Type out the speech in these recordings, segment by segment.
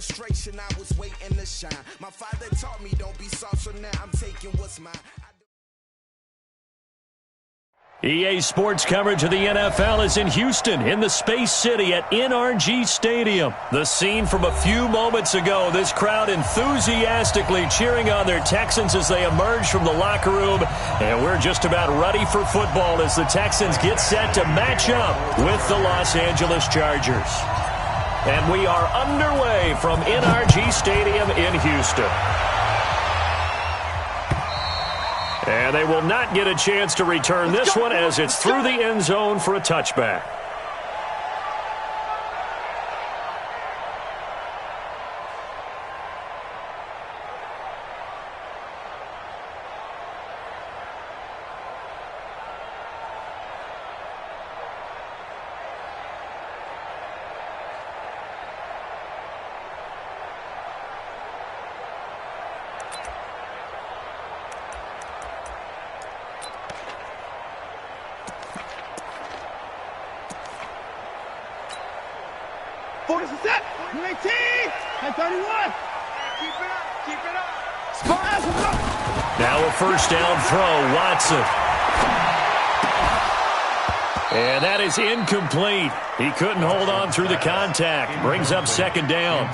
frustration, I was waiting to shine. My father taught me don't be soft, so now I'm taking what's mine. EA Sports coverage of the NFL is in Houston, in the Space City at NRG Stadium. The scene from a few moments ago, this crowd enthusiastically cheering on their Texans as they emerge from the locker room. And we're just about ready for football as the Texans get set to match up with the Los Angeles Chargers. And we are underway from NRG Stadium in Houston. And they will not get a chance to return this one as it's through the end zone for a touchback. Focus is set. UAT. 1031. Keep it up. Spot. Now a first down throw, Watson. And that is incomplete. He couldn't hold on through the contact. Brings up second down.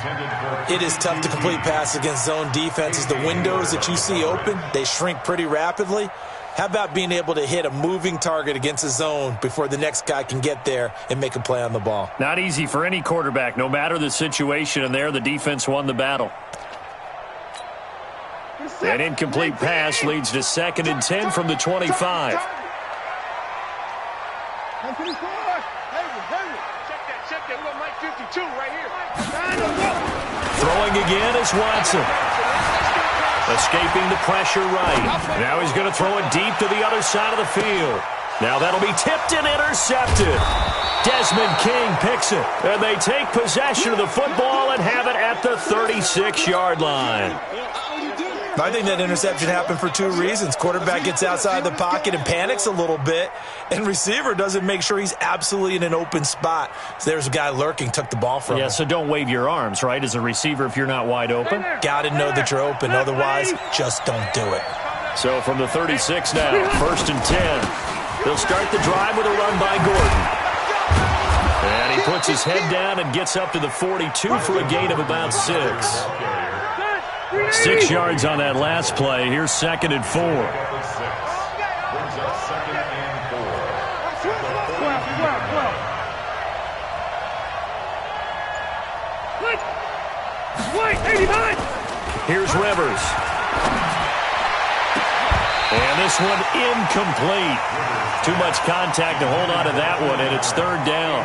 It is tough to complete passes against zone defenses. The windows that you see open, they shrink pretty rapidly. How about being able to hit a moving target against a zone before the next guy can get there and make a play on the ball? Not easy for any quarterback, no matter the situation, and there the defense won the battle. An incomplete pass leads to 2nd and 10 from the 25. Check that. We got Mike 52 right here. Throwing again is Watson. Escaping the pressure right. Now he's going to throw it deep to the other side of the field. Now that'll be tipped and intercepted. Desmond King picks it. And they take possession of the football and have it at the 36-yard line. I think that interception happened for two reasons. Quarterback gets outside the pocket and panics a little bit, and receiver doesn't make sure he's absolutely in an open spot. So there's a guy lurking, took the ball from him. Yeah, so don't wave your arms, right, as a receiver if you're not wide open? Got to know that you're open. Otherwise, just don't do it. So from the 36 now, 1st and 10. They'll start the drive with a run by Gordon. And he puts his head down and gets up to the 42 for a gain of about 6. 6 yards on that last play. Here's 2nd and 4. Here's Rivers. And this one incomplete. Too much contact to hold on to that one, and it's 3rd down.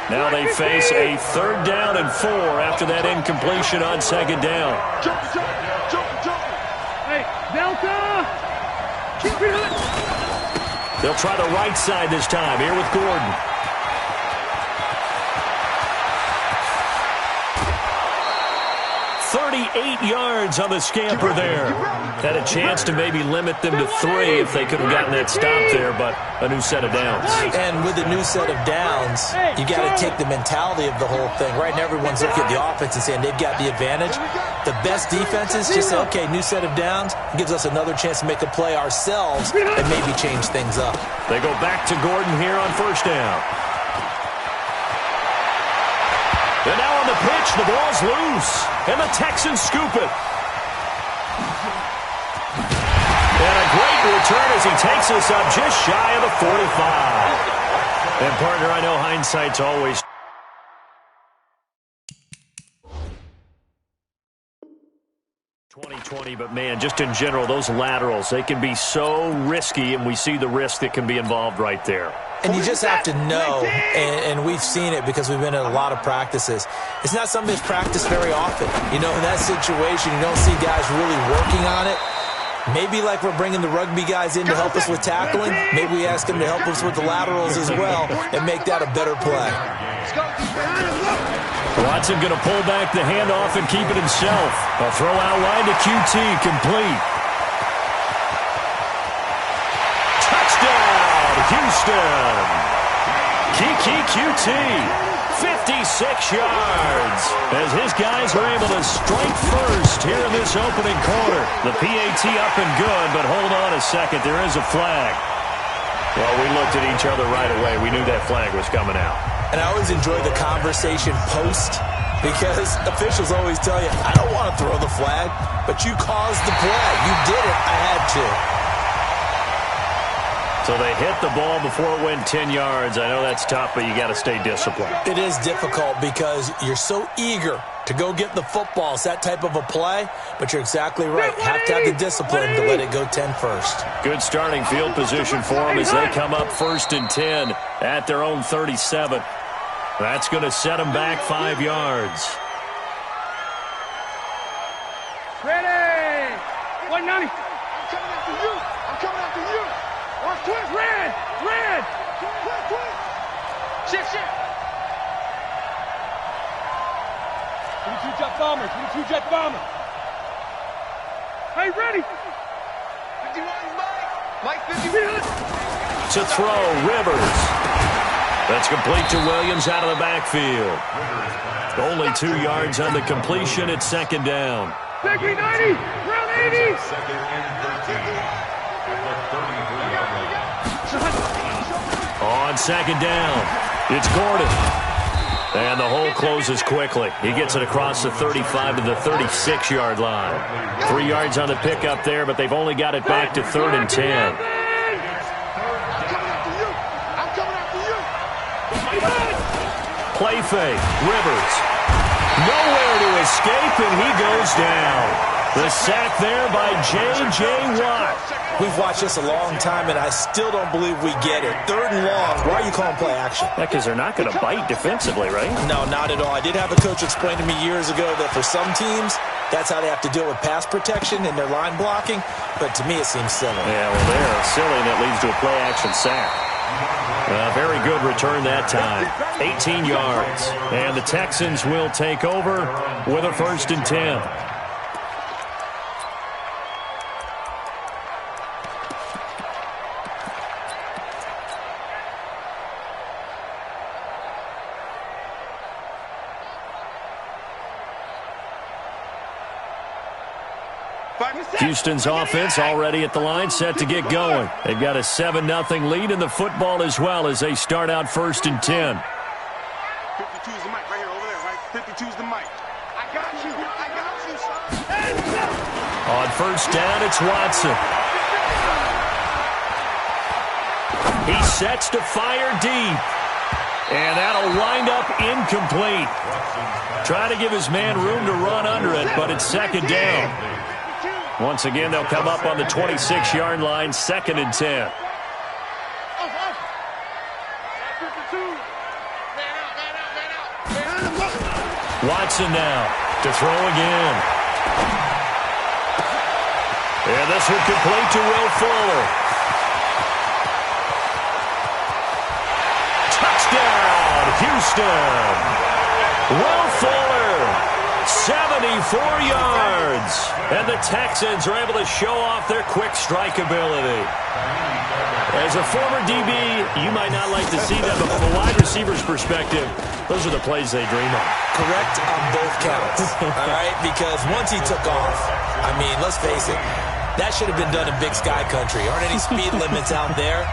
Now they face a 3rd down and 4 after that incompletion on 2nd down. Jump. Hey, Delta! Keep it up! They'll try the right side this time, here with Gordon. 38 yards on the scamper there. Had a chance to maybe limit them to 3 if they could have gotten that stop there, but a new set of downs. And with a new set of downs, you got to take the mentality of the whole thing. Right now, everyone's looking at the offense and saying they've got the advantage. The best defenses just say, okay, new set of downs, gives us another chance to make a play ourselves and maybe change things up. They go back to Gordon here on 1st down. And now on the pitch, the ball's loose, and the Texans scoop it. And a great return as he takes us up just shy of the 45. And, partner, I know hindsight's always 2020, but, man, just in general, those laterals, they can be so risky, and we see the risk that can be involved right there. And you just have to know, and we've seen it because we've been in a lot of practices. It's not something that's practiced very often. You know, in that situation, you don't see guys really working on it. Maybe like we're bringing the rugby guys in to help us with tackling, maybe we ask them to help us with the laterals as well and make that a better play. Watson going to pull back the handoff and keep it himself. A throw out line to QT, complete. Touchdown, Houston. Kiki QT, 56 yards as his guys are able to strike first here in this opening quarter. The PAT up and good, but hold on a second. There is a flag. Well, we looked at each other right away. We knew that flag was coming out. And I always enjoy the conversation post because officials always tell you, I don't want to throw the flag, but you caused the play. You did it. I had to. So they hit the ball before it went 10 yards. I know that's tough, but you got to stay disciplined. It is difficult because you're so eager to go get the football. It's that type of a play, but you're exactly right. Have to have the discipline to let it go 10 first. Good starting field position for them as they come up 1st and 10 at their own 37. That's going to set them back 5 yards. Ready. 190. I'm coming after you. I'm coming after you. Watch twist. Red. Red. Shift, shift. 22 jet bomber. 22 jet bomber. Hey, ready. 51 Mike. Mike 51. To throw, Rivers. That's complete to Williams out of the backfield. Only 2 yards on the completion at 2nd down. Second 90. Round 80. Second and 13. On 2nd down, it's Gordon. And the hole closes quickly. He gets it across the 35 to the 36-yard line. 3 yards on the pickup there, but they've only got it back to 3rd and 10. Play fake, Rivers. Nowhere to escape, and he goes down. The sack there by J.J. Watt. We've watched this a long time, and I still don't believe we get it. 3rd and long. Why are you calling play action? Yeah, because they're not going to bite defensively, right? No, not at all. I did have a coach explain to me years ago that for some teams, that's how they have to deal with pass protection and their line blocking. But to me, it seems silly. Yeah, well, they're silly, and that leads to a play action sack. Very good return that time. 18 yards. And the Texans will take over with a 1st and 10. Houston's offense already at the line, set to get going. They've got a 7-0 lead in the football as well as they start out 1st and 10. 52's the mic right here, over there, right? 52's the mic. I got you. I got you, son. On 1st down, it's Watson. He sets to fire deep. And that'll wind up incomplete. Try to give his man room to run under it, but it's 2nd down. Once again, they'll come up on the 26-yard line, 2nd and 10. Watson now to throw again. And this will complete to Will Fuller. Touchdown, Houston. Will Fuller. 74 yards. And the Texans are able to show off their quick strike ability. As a former DB, you might not like to see that, but from a wide receiver's perspective, those are the plays they dream of. Correct on both counts, all right? Because once he took off, I mean, let's face it, that should have been done in Big Sky Country. Aren't any speed limits out there?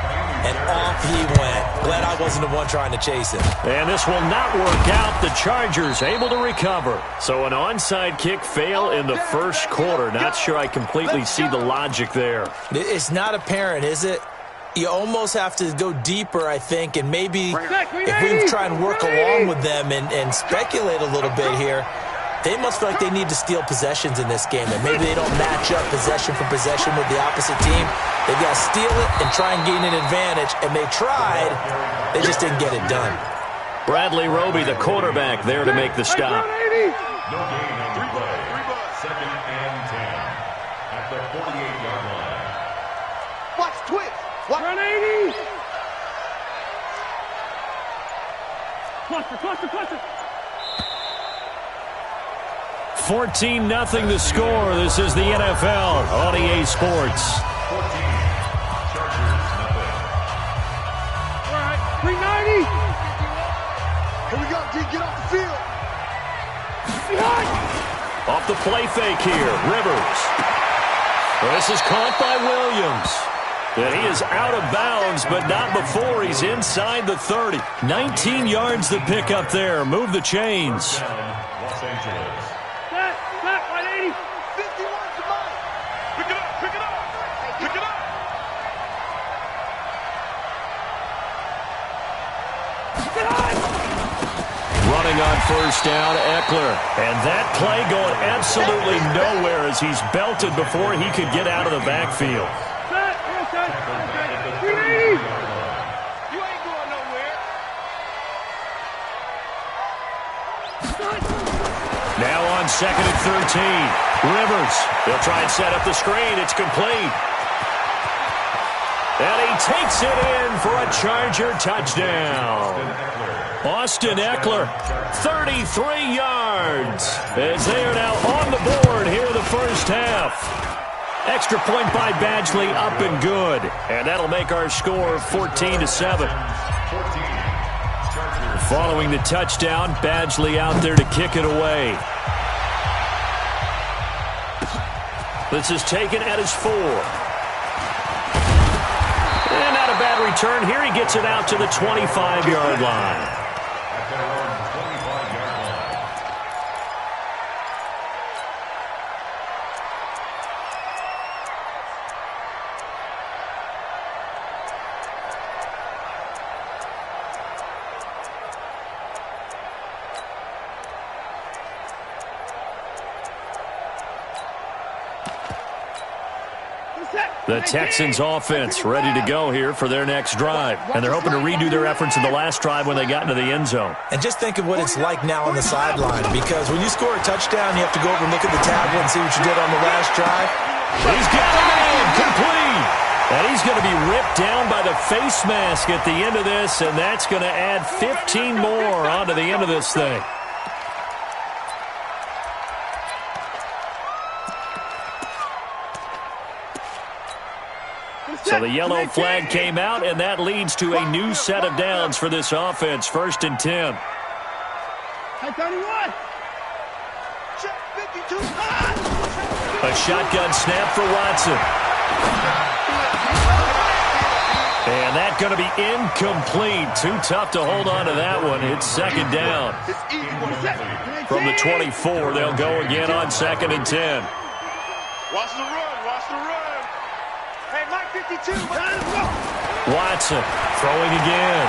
And off he went. Glad I wasn't the one trying to chase him. And this will not work out. The Chargers able to recover. So an onside kick fail in the 1st quarter. Not sure I completely see the logic there. It's not apparent, is it? You almost have to go deeper, I think, and maybe if we try and work along with them and speculate a little bit here, they must feel like they need to steal possessions in this game, and maybe they don't match up possession for possession with the opposite team. They've got to steal it and try and gain an advantage, and they tried. They just didn't get it done. Bradley Roby, the quarterback, there to make the stop. No gain on the play. 2nd and 10 at the 48-yard line. Watch twist. Run 80. Cluster. 14-0 the score. This is the NFL on EA Sports. 14. Chargers, nothing. All right, 390. Here we go, D. get off the field. Off the play fake here, Rivers. This is caught by Williams. And he is out of bounds, but not before he's inside the 30. 19 yards to pick up there. Move the chains. Los Angeles. Set, 180. 51 to Mike. Pick it up, pick it up, pick it up. Running on first down, Eckler. And that play going absolutely nowhere as he's belted before he could get out of the backfield. Set, 380. You ain't going nowhere. Now on 2nd and 13. Rivers. They'll try and set up the screen. It's complete. And he takes it in for a Charger touchdown. Austin Eckler, 33 yards. As they are now on the board here in the first half. Extra point by Badgley, up and good. And that'll make our score 14-7. Following the touchdown, Badgley out there to kick it away. This is taken at his 4. And not a bad return here. He gets it out to the 25-yard line. The Texans offense ready to go here for their next drive. And they're hoping to redo their efforts in the last drive when they got into the end zone. And just think of what it's like now on the sideline, because when you score a touchdown, you have to go over and look at the tablet and see what you did on the last drive. He's got a man complete. And he's going to be ripped down by the face mask at the end of this, and that's going to add 15 more onto the end of this thing. So the yellow flag came out, and that leads to a new set of downs for this offense. 1st and 10. 31. Check 52. A shotgun snap for Watson. And that's going to be incomplete. Too tough to hold on to that one. It's 2nd down. From the 24, they'll go again on 2nd and 10. Watch the run. Watch the run. Hey, Mike 52. Watson throwing again.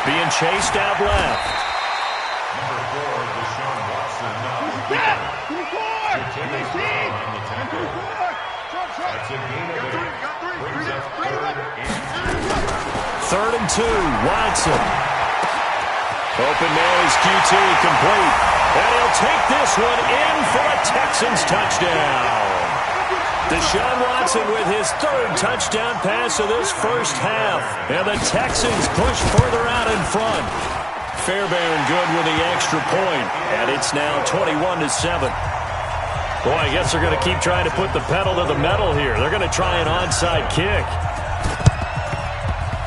Being chased out left. Number 4, Deshaun Watson. Step. 24. 24. That's a gain of 8. Brings up 3rd and 3rd and 2. Watson. Open man is Q2 complete. And he'll take this one in for a Texans touchdown. Deshaun Watson with his 3rd touchdown pass of this first half. And the Texans push further out in front. Fairbairn good with the extra point. And it's now 21-7. Boy, I guess they're going to keep trying to put the pedal to the metal here. They're going to try an onside kick.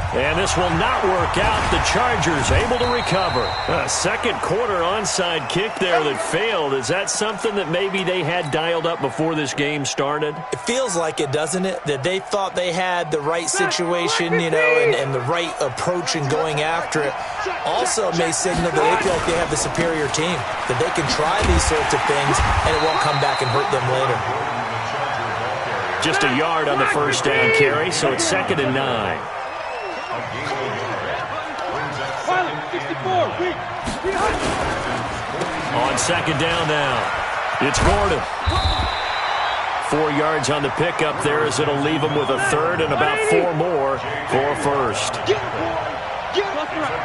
And this will not work out. The Chargers able to recover. A 2nd quarter onside kick there that failed. Is that something that maybe they had dialed up before this game started? It feels like it, doesn't it? That they thought they had the right situation, you know, and the right approach in going after it. Also may signal that they feel like they have the superior team, that they can try these sorts of things and it won't come back and hurt them later. Just a yard on the first down carry, so it's 2nd and 9. On 2nd down now, it's Gordon. 4 yards on the pickup there as it'll leave him with a 3rd and about 4 more for a 1st. Get left and right.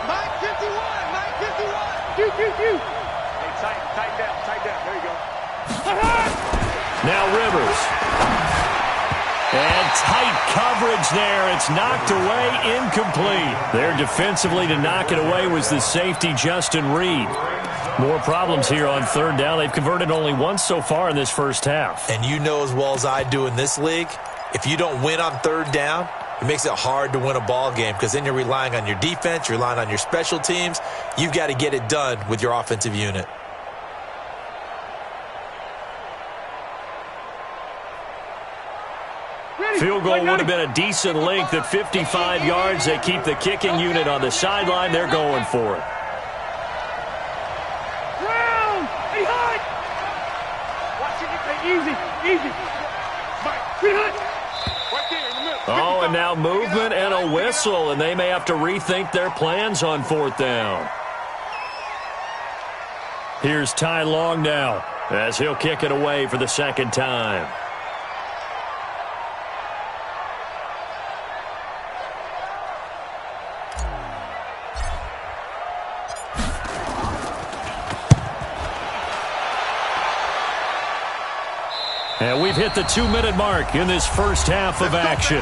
Mike 51. Mike 51. Hey, tighten down. There you go. Now Rivers. And tight coverage there. It's knocked away, incomplete. There defensively to knock it away was the safety, Justin Reed. More problems here on 3rd down. They've converted only once so far in this first half. And you know as well as I do in this league, if you don't win on 3rd down, It makes it hard to win a ball game because then you're relying on your defense, you're relying on your special teams. You've got to get it done with your offensive unit. Field goal would have been a decent length at 55 yards. They keep the kicking unit on the sideline. They're going for it. Easy. Oh, and now movement and a whistle, and they may have to rethink their plans on 4th down. Here's Ty Long now as he'll kick it away for the 2nd time. And we've hit the 2-minute mark in this first half of action.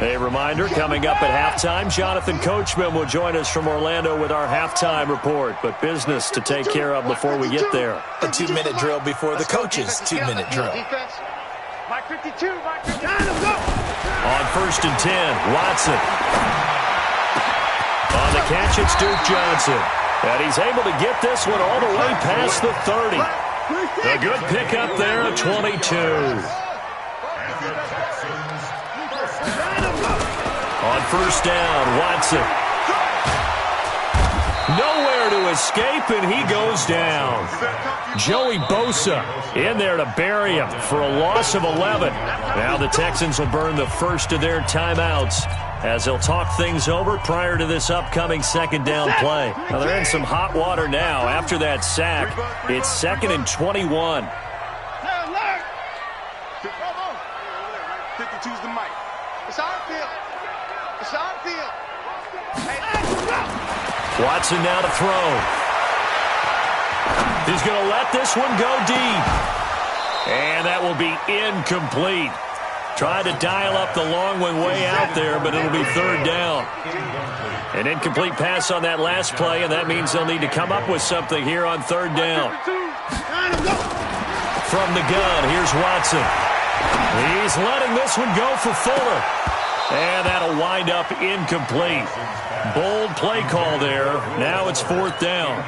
A reminder, coming up at halftime, Jonathan Coachman will join us from Orlando with our halftime report. But business to take care of before we get there. A 2-minute drill before the coach's 2-minute drill. Mike 52, Mike 59, let's go! On 1st and 10, Watson. On the catch, it's Duke Johnson. And he's able to get this one all the way past the 30. A good pickup there at 22. On 1st down, Watson. Nowhere to escape, and he goes down. Joey Bosa in there to bury him for a loss of 11. Now the Texans will burn the first of their timeouts as they'll talk things over prior to this upcoming 2nd down play. Now they're in some hot water now after that sack. It's 2nd and 21. 52's the mic. It's our field. It's our field. Watson now to throw. He's going to let this one go deep. And that will be incomplete. Tried to dial up the long one way out there, but it'll be 3rd down. An incomplete pass on that last play, and that means they'll need to come up with something here on 3rd down. From the gun, here's Watson. He's letting this one go for Fuller. And that'll wind up incomplete. Bold play call there. Now it's 4th down.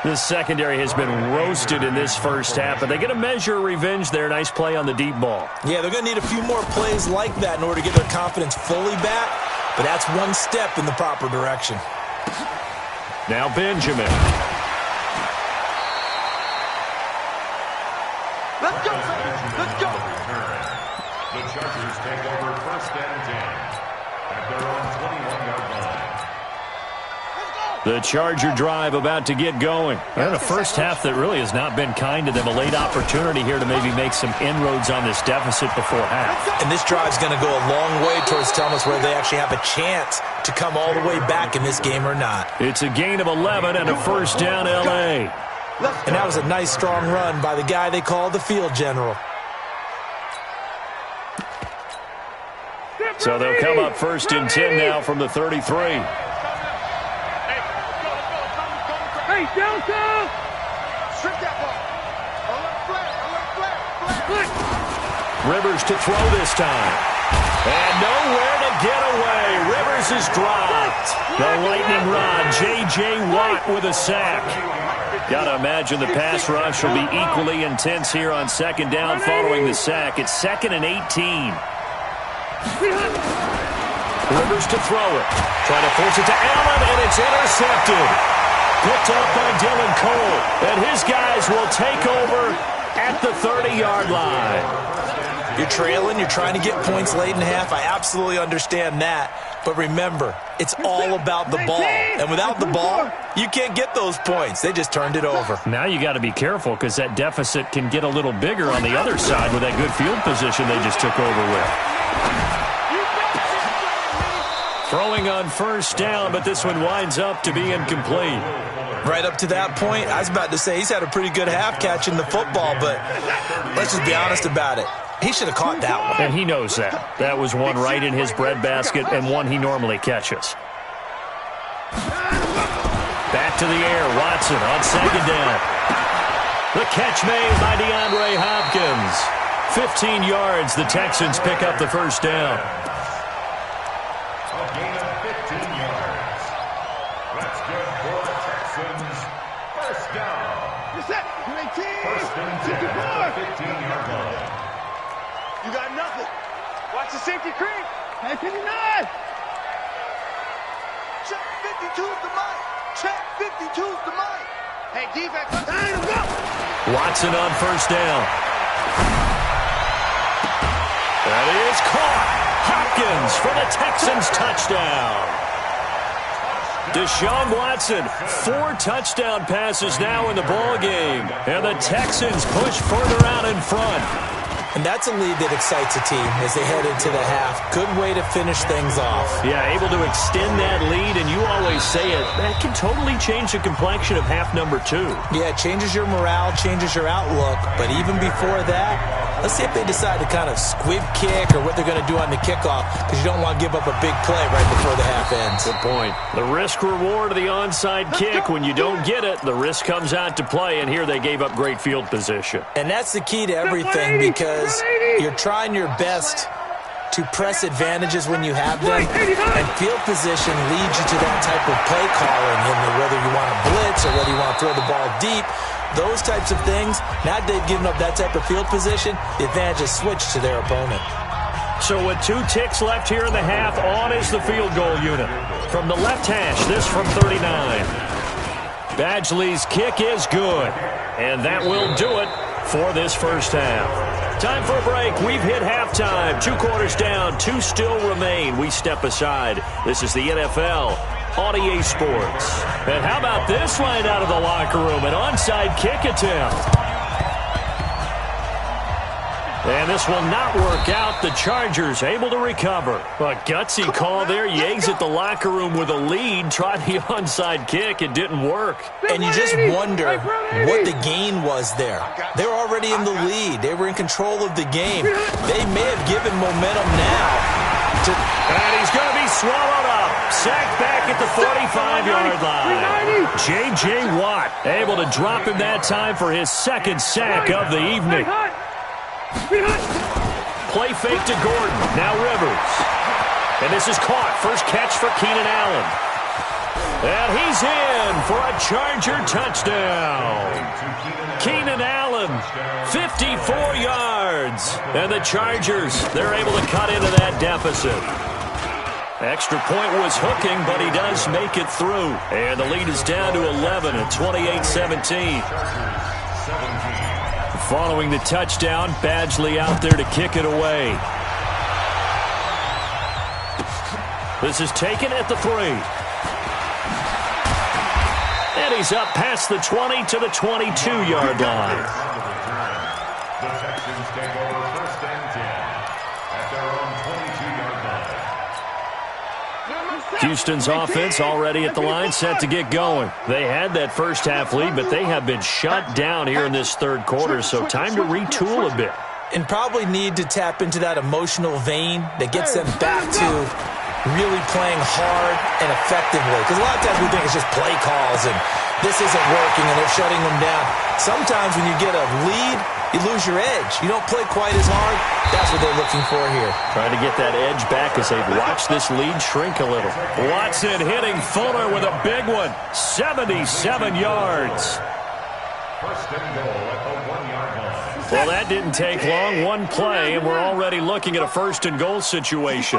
This secondary has been roasted in this first half, but they get a measure of revenge there. Nice play on the deep ball. Yeah, they're going to need a few more plays like that in order to get their confidence fully back, but that's one step in the proper direction. Now Benjamin. Let's go, let's go. The Chargers take over 1st and 10 at their own 21-yard line. The Charger drive about to get going. And a first half that really has not been kind to them. A late opportunity here to maybe make some inroads on this deficit before half. And this drive's going to go a long way towards telling us whether they actually have a chance to come all the way back in this game or not. It's a gain of 11 and a 1st down L.A. And that was a nice, strong run by the guy they call the field general. So they'll come up 1st and 10 now from the 33. Hey, downtown! Strip that ball. Flare. Rivers to throw this time. And nowhere to get away. Rivers is dropped. The lightning rod, J.J. Watt with a sack. Got to imagine the pass rush will be equally intense here on 2nd down following the sack. It's 2nd and 18. Rivers to throw it. Trying to force it to Allen, and it's intercepted. Picked up by Dylan Cole. And his guys will take over at the 30-yard line. You're trailing. You're trying to get points late in half. I absolutely understand that. But remember, it's all about the ball. And without the ball, you can't get those points. They just turned it over. Now you got to be careful because that deficit can get a little bigger on the other side with that good field position they just took over with. Throwing on 1st down, but this one winds up to be incomplete. Right up to that point, I was about to say he's had a pretty good half catching the football, but let's just be honest about it. He should have caught that one. And he knows that. That was one right in his breadbasket and one he normally catches. back to the air. Watson on second down. The catch made by DeAndre Hopkins. 15 yards. The Texans pick up the first down. A gain of 15 yards. That's good for the Texans. First down. First and 10 at the 15-yard line. You got nothing. Watch the safety creep. Hey, 59. Check 52's the mic. Check 52's the mic. Hey, defense. Time to go. Watson on first down. That is caught. Hopkins for the Texans touchdown. Deshaun Watson, 4 touchdown passes now in the ball game. And the Texans push further out in front. And that's a lead that excites a team as they head into the half. Good way to finish things off. Yeah, able to extend that lead, and you always say it, that can totally change the complexion of half number 2. Yeah, it changes your morale, changes your outlook. But even before that, let's see if they decide to kind of squib kick or what they're going to do on the kickoff, because you don't want to give up a big play right before the half ends. Good point. The risk-reward of the onside kick, when you don't get it, the risk comes out to play, and here they gave up great field position. And that's the key to everything, because you're trying your best to press advantages when you have them, and field position leads you to that type of play calling, whether you want to blitz or whether you want to throw the ball deep. Those types of things, now they've given up that type of field position, the advantage is switched to their opponent. So with 2 ticks left here in the half, on is the field goal unit. From the left hash, this from 39. Badgley's kick is good, and that will do it for this first half. Time for a break. We've hit halftime. 2 quarters down, 2 still remain. We step aside. This is the NFL on EA Sports. And how about this line out of the locker room? An onside kick attempt. And this will not work out. The Chargers able to recover. A gutsy call there. You exit the locker room with a lead. Tried the onside kick. It didn't work. And you just wonder what the gain was there. They were already in the lead. They were in control of the game. They may have given momentum now. And he's going to be swallowed up. Sacked back at the 45-yard line. J.J. Watt able to drop him that time for his second sack of the evening. Play fake to Gordon. Now Rivers. And this is caught. First catch for Keenan Allen. And he's in for a Charger touchdown. Keenan Allen, 54 yards. And the Chargers, they're able to cut into that deficit. Extra point was hooking, but he does make it through. And the lead is down to 11 at 28-17. Following the touchdown, Badgley out there to kick it away. This is taken at the 3. And he's up past the 20 to the 22-yard line. The Texans take over first and 10 at their own 22-yard line. Houston's offense already at the line, set to get going. They had that first half lead, but they have been shut down here in this third quarter, so time to retool a bit. And probably need to tap into that emotional vein that gets them back to really playing hard and effectively. Because a lot of times we think it's just play calls and this isn't working and they're shutting them down. Sometimes when you get a lead, you lose your edge. You don't play quite as hard. That's what they're looking for here. Trying to get that edge back as they've watched this lead shrink a little. Watson hitting Fuller with a big one. 77 yards. First and goal at the 1-yard line. Well, that didn't take long. One play, and we're already looking at a first and goal situation.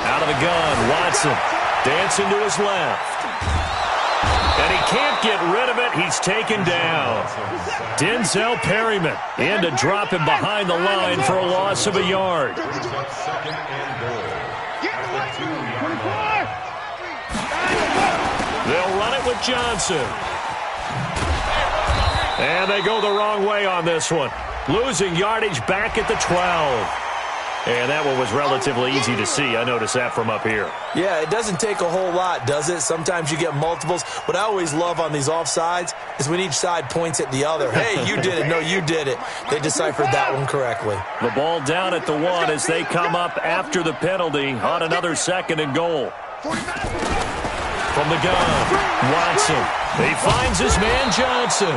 Out of the gun, Watson dancing to his left. And he can't get rid of it. He's taken down. Denzel Perryman in to drop him behind the line for a loss of a yard. Second and goal at the 2-yard line. They'll run it with Johnson. And they go the wrong way on this one. Losing yardage back at the 12. And that one was relatively easy to see. I noticed that from up here. Yeah, it doesn't take a whole lot, does it? Sometimes you get multiples. What I always love on these offsides is when each side points at the other. Hey, you did it. No, you did it. They deciphered that one correctly. The ball down at the 1 as they come up after the penalty on another 2nd and goal. From the gun, Watson. He finds his man Johnson.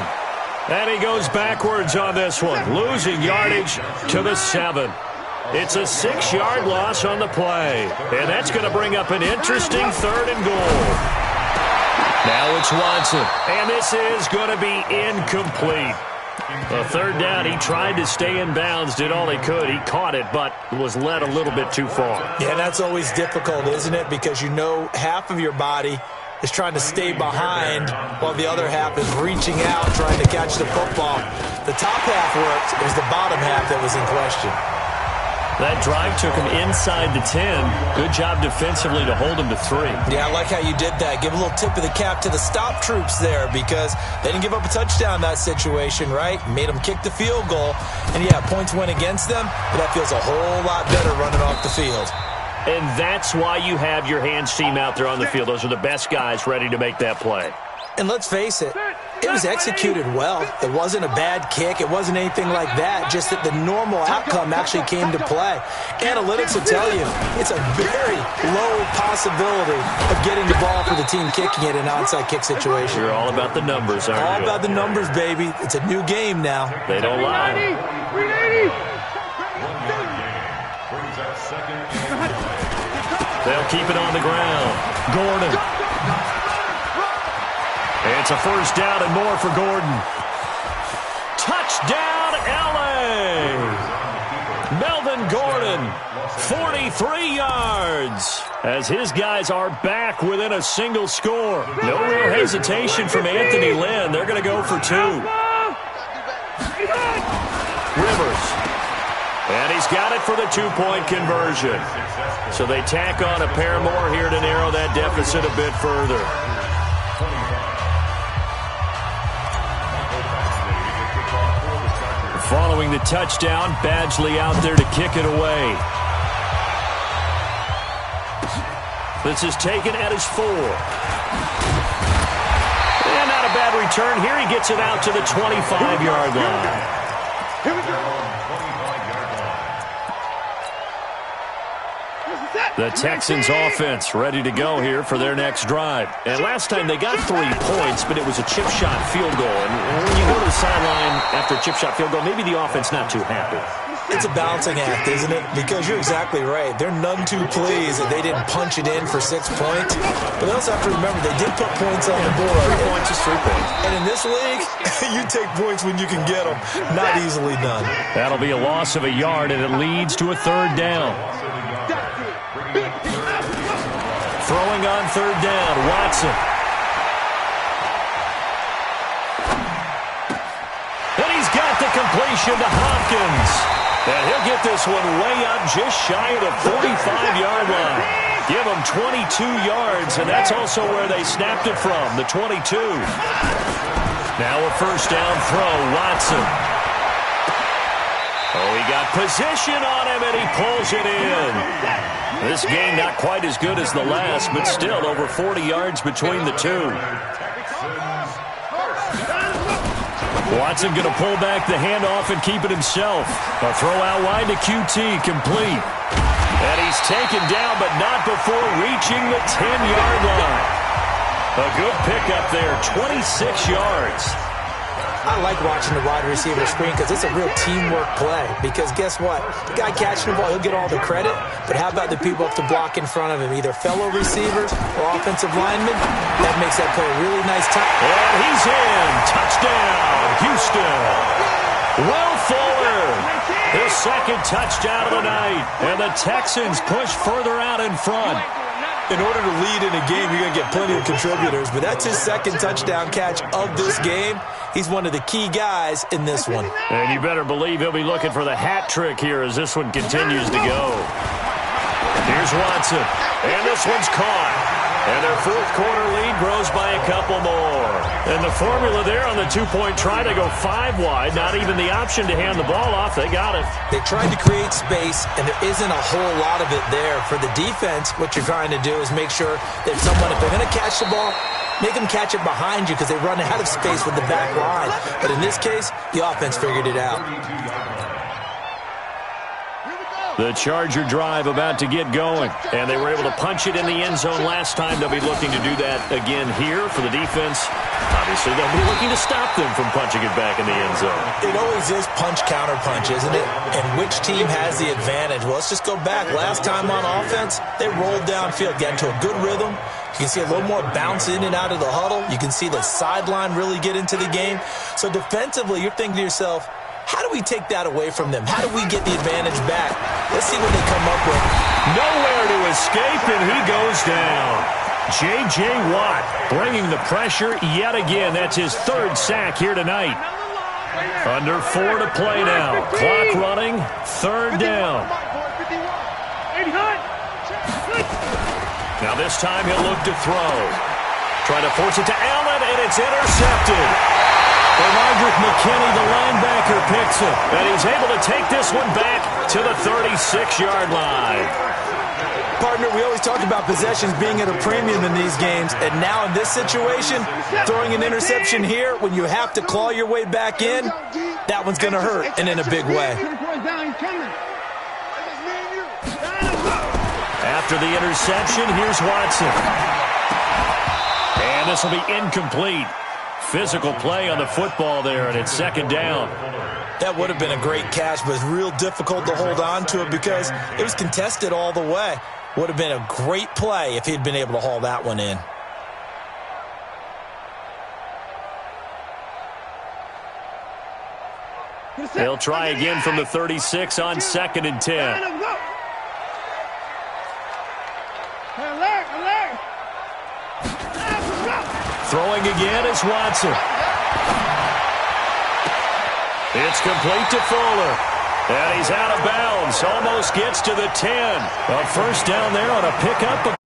And he goes backwards on this one, losing yardage to the 7. It's a 6-yard loss on the play. And that's going to bring up an interesting 3rd and goal. Now it's Watson. And this is going to be incomplete. A 3rd down, he tried to stay in bounds, did all he could. He caught it, but was led a little bit too far. Yeah, that's always difficult, isn't it? Because you know half of your body is trying to stay behind while the other half is reaching out, trying to catch the football. The top half worked. It was the bottom half that was in question. That drive took him inside the 10. Good job defensively to hold him to 3. Yeah, I like how you did that. Give a little tip of the cap to the stop troops there because they didn't give up a touchdown in that situation, right? Made them kick the field goal. And, yeah, points went against them, but that feels a whole lot better running off the field. And that's why you have your hands team out there on the field. Those are the best guys ready to make that play. And let's face it, it was executed well. It wasn't a bad kick. It wasn't anything like that, just that the normal outcome actually came to play. Analytics will tell you it's a very low possibility of getting the ball for the team kicking it in an onside kick situation. You're all about the numbers, aren't you? All about the numbers, baby. It's a new game now. They don't lie. They'll keep it on the ground. Gordon. It's a 1st down and more for Gordon. Touchdown, L.A. Melvin Gordon, 43 yards. As his guys are back within a single score. No real hesitation from Anthony Lynn. They're going to go for 2. Rivers. And he's got it for the 2-point conversion. So they tack on a pair more here to narrow that deficit a bit further. Following the touchdown, Badgley out there to kick it away. This is taken at his 4. And not a bad return. Here he gets it out to the 25-yard line. Here we go. The Texans offense ready to go here for their next drive. And last time they got 3 points, but it was a chip shot field goal. And when you go to the sideline after a chip shot field goal, maybe the offense not too happy. It's a balancing act, isn't it? Because you're exactly right. They're none too pleased that they didn't punch it in for 6 points. But they also have to remember they did put points on the board. 3 points is 3 points. And in this league, you take points when you can get them. Not easily done. That'll be a loss of a yard, and it leads to a 3rd down. Throwing on 3rd down, Watson. And he's got the completion to Hopkins. And he'll get this one way up just shy of the 45-yard line. Give him 22 yards, and that's also where they snapped it from, the 22. Now a 1st down throw, Watson. Oh, he got position on him, and he pulls it in. This game not quite as good as the last, but still over 40 yards between the two. Watson going to pull back the handoff and keep it himself. A throw out wide to QT, complete. And he's taken down, but not before reaching the 10-yard line. A good pickup there, 26 yards. I like watching the wide receiver screen because it's a real teamwork play. Because guess what? The guy catching the ball, he'll get all the credit. But how about the people up to block in front of him? Either fellow receivers or offensive linemen. That makes that play a really nice time. And he's in. Touchdown, Houston. Will Fuller, his 2nd touchdown of the night. And the Texans push further out in front. In order to lead in a game, you're going to get plenty of contributors. But that's his 2nd touchdown catch of this game. He's one of the key guys in this one. And you better believe he'll be looking for the hat trick here as this one continues to go. Here's Watson. And this one's caught. And their fourth quarter lead grows by a couple more. And the formula there on the two-point try to go 5 wide. Not even the option to hand the ball off. They got it. They tried to create space, and there isn't a whole lot of it there. For the defense, what you're trying to do is make sure that someone, if they're going to catch the ball, make them catch it behind you because they run out of space with the back line. But in this case, the offense figured it out. The Charger drive about to get going, and they were able to punch it in the end zone last time. They'll be looking to do that again here for the defense. Obviously, they'll be looking to stop them from punching it back in the end zone. It always is punch-counter-punch, isn't it? And which team has the advantage? Well, let's just go back. Last time on offense, they rolled downfield, got into a good rhythm. You can see a little more bounce in and out of the huddle. You can see the sideline really get into the game. So defensively, you're thinking to yourself, how do we take that away from them? How do we get the advantage back? Let's see what they come up with. Nowhere to escape, and he goes down. J.J. Watt bringing the pressure yet again. That's his 3rd sack here tonight. Under 4 to play now. Clock running, 3rd down. Now this time he'll look to throw. Trying to force it to Allen, and it's intercepted. Bernardrick McKinney, the linebacker, picks it. And he's able to take this one back to the 36-yard line. Partner, we always talk about possessions being at a premium in these games. And now in this situation, throwing an interception here when you have to claw your way back in, that one's going to hurt, and in a big way. After the interception, here's Watson. And this will be incomplete. Physical play on the football there, and it's 2nd down. That would have been a great catch, but it's real difficult to hold on to it because it was contested all the way. Would have been a great play if he'd been able to haul that one in. They'll try again from the 36 on 2nd and 10. Throwing again is Watson. It's complete to Fuller. And he's out of bounds. Almost gets to the 10. A 1st down there on a pickup.